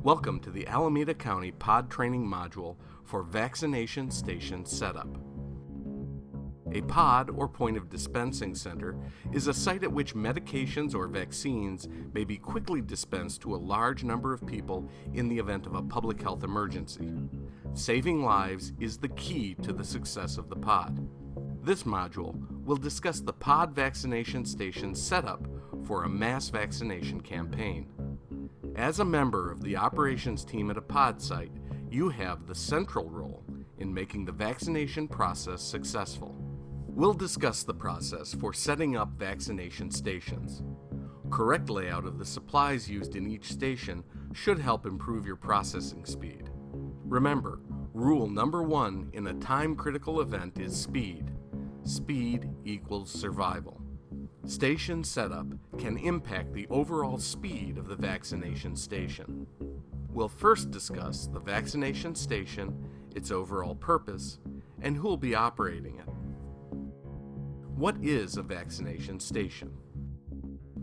Welcome to the Alameda County POD Training module for Vaccination Station Setup. A pod, or point of dispensing center, is a site at which medications or vaccines may be quickly dispensed to a large number of people in the event of a public health emergency. Saving lives is the key to the success of the pod. This module will discuss the pod vaccination station setup for a mass vaccination campaign. As a member of the operations team at a pod site, you have the central role in making the vaccination process successful. We'll discuss the process for setting up vaccination stations. Correct layout of the supplies used in each station should help improve your processing speed. Remember, rule number 1 in a time-critical event is speed. Speed equals survival. Station setup can impact the overall speed of the vaccination station. We'll first discuss the vaccination station, its overall purpose, and who'll be operating it. What is a vaccination station?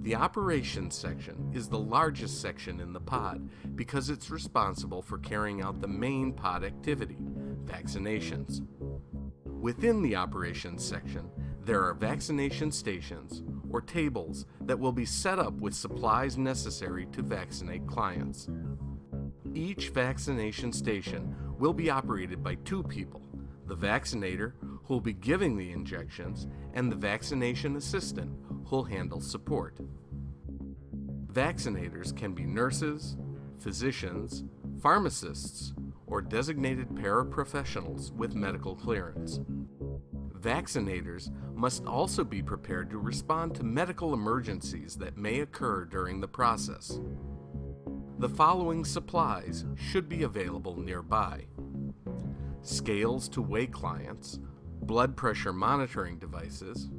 The operations section is the largest section in the pod because it's responsible for carrying out the main pod activity, vaccinations. Within the operations section, there are vaccination stations, or tables, that will be set up with supplies necessary to vaccinate clients. Each vaccination station will be operated by 2 people, the vaccinator, who will be giving the injections, and the vaccination assistant, who will handle support. Vaccinators can be nurses, physicians, pharmacists, or designated paraprofessionals with medical clearance. Vaccinators must also be prepared to respond to medical emergencies that may occur during the process. The following supplies should be available nearby: scales to weigh clients, blood pressure monitoring devices,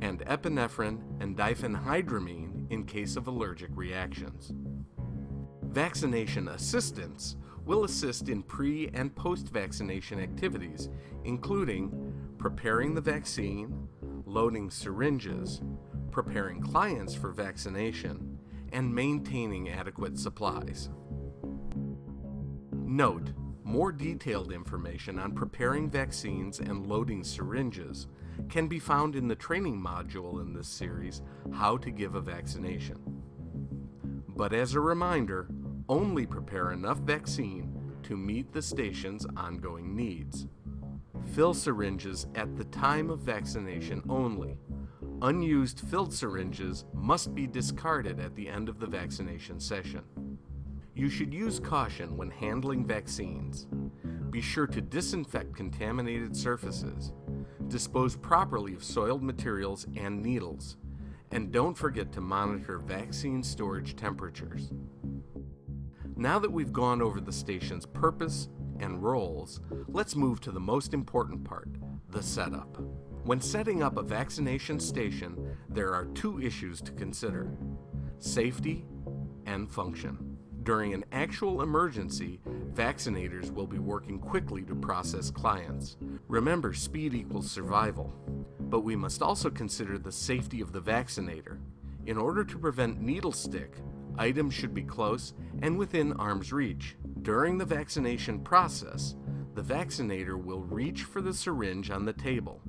and epinephrine and diphenhydramine in case of allergic reactions. Vaccination assistants will assist in pre- and post-vaccination activities, including preparing the vaccine, loading syringes, preparing clients for vaccination, and maintaining adequate supplies. Note, more detailed information on preparing vaccines and loading syringes can be found in the training module in this series, How to Give a Vaccination. But as a reminder, only prepare enough vaccine to meet the station's ongoing needs. Fill syringes at the time of vaccination only. Unused filled syringes must be discarded at the end of the vaccination session. You should use caution when handling vaccines. Be sure to disinfect contaminated surfaces. Dispose properly of soiled materials and needles. And don't forget to monitor vaccine storage temperatures. Now that we've gone over the station's purpose and roles, let's move to the most important part, the setup. When setting up a vaccination station, there are 2 issues to consider: safety and function. During an actual emergency, vaccinators will be working quickly to process clients. Remember, speed equals survival. But we must also consider the safety of the vaccinator. In order to prevent needle stick, items should be close and within arm's reach. During the vaccination process, the vaccinator will reach for the syringe on the table,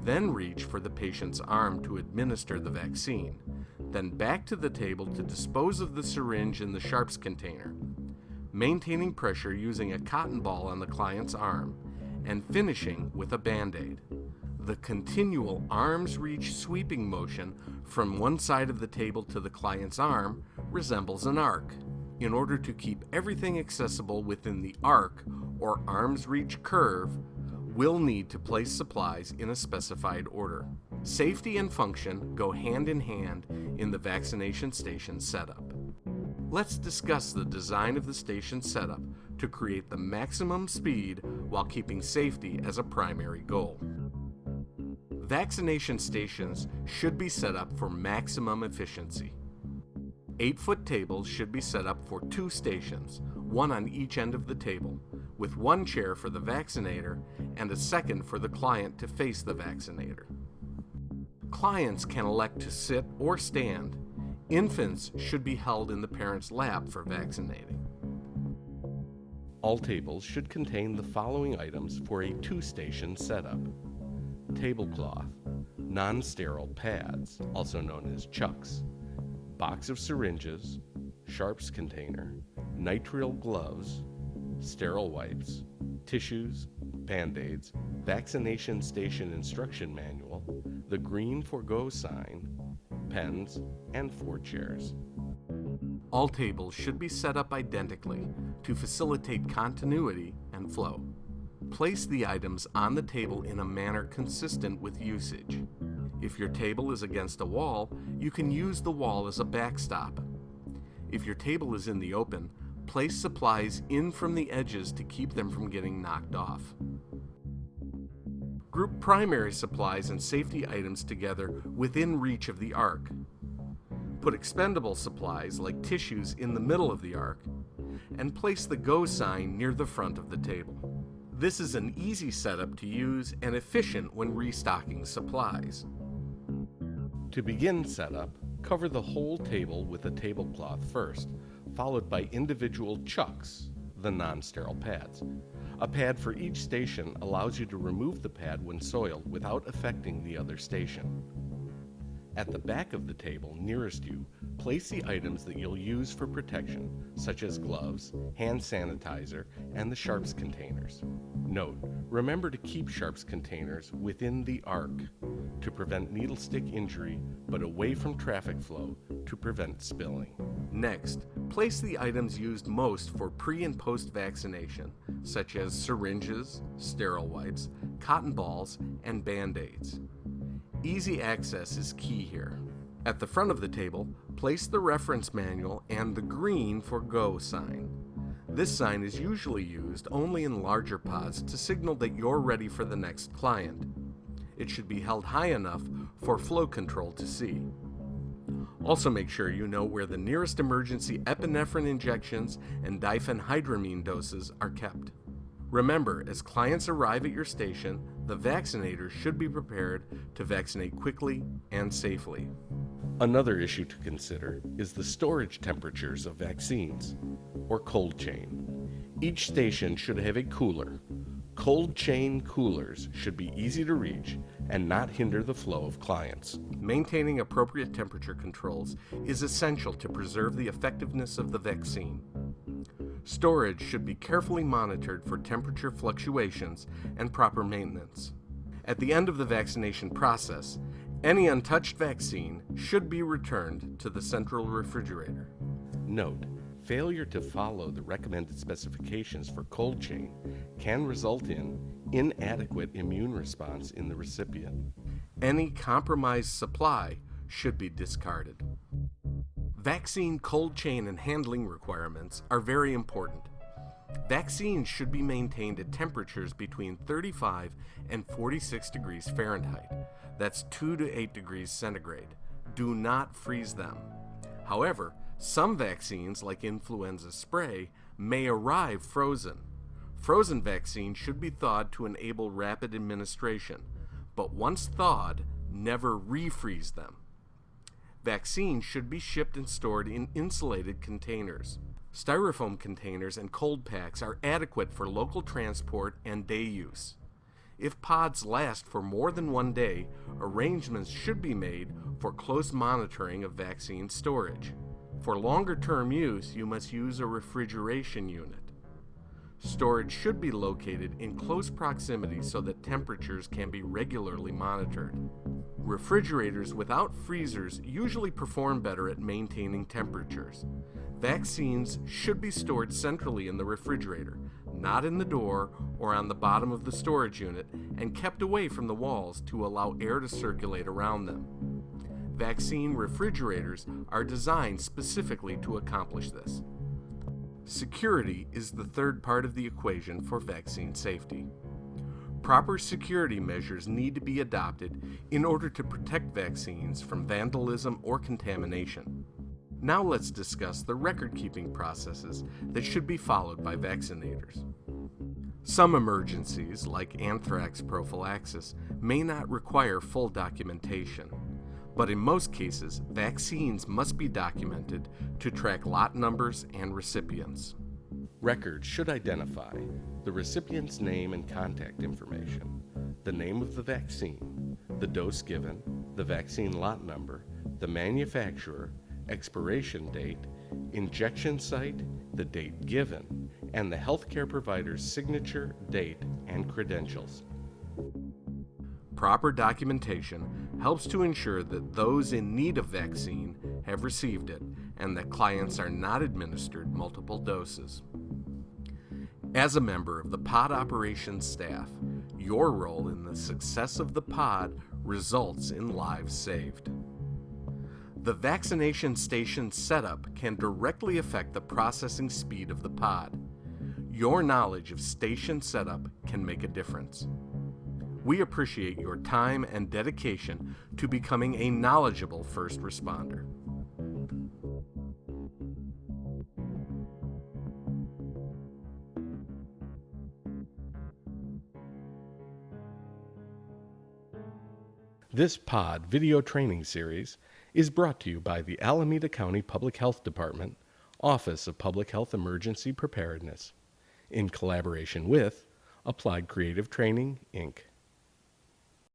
then reach for the patient's arm to administer the vaccine, then back to the table to dispose of the syringe in the sharps container, maintaining pressure using a cotton ball on the client's arm, and finishing with a Band-Aid. The continual arm's reach sweeping motion from one side of the table to the client's arm resembles an arc. In order to keep everything accessible within the arc or arm's reach curve, we'll need to place supplies in a specified order. Safety and function go hand in hand in the vaccination station setup. Let's discuss the design of the station setup to create the maximum speed while keeping safety as a primary goal. Vaccination stations should be set up for maximum efficiency. 8-foot tables should be set up for 2 stations, 1 on each end of the table, with 1 chair for the vaccinator and a second for the client to face the vaccinator. Clients can elect to sit or stand. Infants should be held in the parent's lap for vaccinating. All tables should contain the following items for a 2-station setup: tablecloth, non-sterile pads, also known as chucks, box of syringes, sharps container, nitrile gloves, sterile wipes, tissues, Band-Aids, vaccination station instruction manual, the green for go sign, pens, and 4 chairs. All tables should be set up identically to facilitate continuity and flow. Place the items on the table in a manner consistent with usage. If your table is against a wall, you can use the wall as a backstop. If your table is in the open, place supplies in from the edges to keep them from getting knocked off. Group primary supplies and safety items together within reach of the arc. Put expendable supplies like tissues in the middle of the arc, and place the go sign near the front of the table. This is an easy setup to use and efficient when restocking supplies. To begin setup, cover the whole table with a tablecloth first, followed by individual chucks, the non-sterile pads. A pad for each station allows you to remove the pad when soiled without affecting the other station. At the back of the table nearest you, place the items that you'll use for protection, such as gloves, hand sanitizer, and the sharps containers. Note, remember to keep sharps containers within the arc to prevent needle stick injury, but away from traffic flow to prevent spilling. Next, place the items used most for pre- and post-vaccination, such as syringes, sterile wipes, cotton balls, and Band-Aids. Easy access is key here. At the front of the table, place the reference manual and the green for go sign. This sign is usually used only in larger pods to signal that you're ready for the next client. It should be held high enough for flow control to see. Also make sure you know where the nearest emergency epinephrine injections and diphenhydramine doses are kept. Remember, as clients arrive at your station, the vaccinator should be prepared to vaccinate quickly and safely. Another issue to consider is the storage temperatures of vaccines, or cold chain. Each station should have a cooler. Cold chain coolers should be easy to reach and not hinder the flow of clients. Maintaining appropriate temperature controls is essential to preserve the effectiveness of the vaccine. Storage should be carefully monitored for temperature fluctuations and proper maintenance. At the end of the vaccination process, any untouched vaccine should be returned to the central refrigerator. Note, failure to follow the recommended specifications for cold chain can result in inadequate immune response in the recipient. Any compromised supply should be discarded. Vaccine cold chain and handling requirements are very important. Vaccines should be maintained at temperatures between 35 and 46 degrees Fahrenheit. That's 2 to 8 degrees centigrade. Do not freeze them. However, some vaccines, like influenza spray, may arrive frozen. Frozen vaccines should be thawed to enable rapid administration, but once thawed, never refreeze them. Vaccines should be shipped and stored in insulated containers. Styrofoam containers and cold packs are adequate for local transport and day use. If pods last for more than 1 day, arrangements should be made for close monitoring of vaccine storage. For longer-term use, you must use a refrigeration unit. Storage should be located in close proximity so that temperatures can be regularly monitored. Refrigerators without freezers usually perform better at maintaining temperatures. Vaccines should be stored centrally in the refrigerator, not in the door or on the bottom of the storage unit, and kept away from the walls to allow air to circulate around them. Vaccine refrigerators are designed specifically to accomplish this. Security is the third part of the equation for vaccine safety. Proper security measures need to be adopted in order to protect vaccines from vandalism or contamination. Now let's discuss the record-keeping processes that should be followed by vaccinators. Some emergencies, like anthrax prophylaxis, may not require full documentation, but in most cases, vaccines must be documented to track lot numbers and recipients. Records should identify the recipient's name and contact information, the name of the vaccine, the dose given, the vaccine lot number, the manufacturer, expiration date, injection site, the date given, and the healthcare provider's signature, date, and credentials. Proper documentation helps to ensure that those in need of vaccine have received it and that clients are not administered multiple doses. As a member of the pod operations staff, your role in the success of the pod results in lives saved. The vaccination station setup can directly affect the processing speed of the pod. Your knowledge of station setup can make a difference. We appreciate your time and dedication to becoming a knowledgeable first responder. This pod video training series is brought to you by the Alameda County Public Health Department, Office of Public Health Emergency Preparedness, in collaboration with Applied Creative Training, Inc.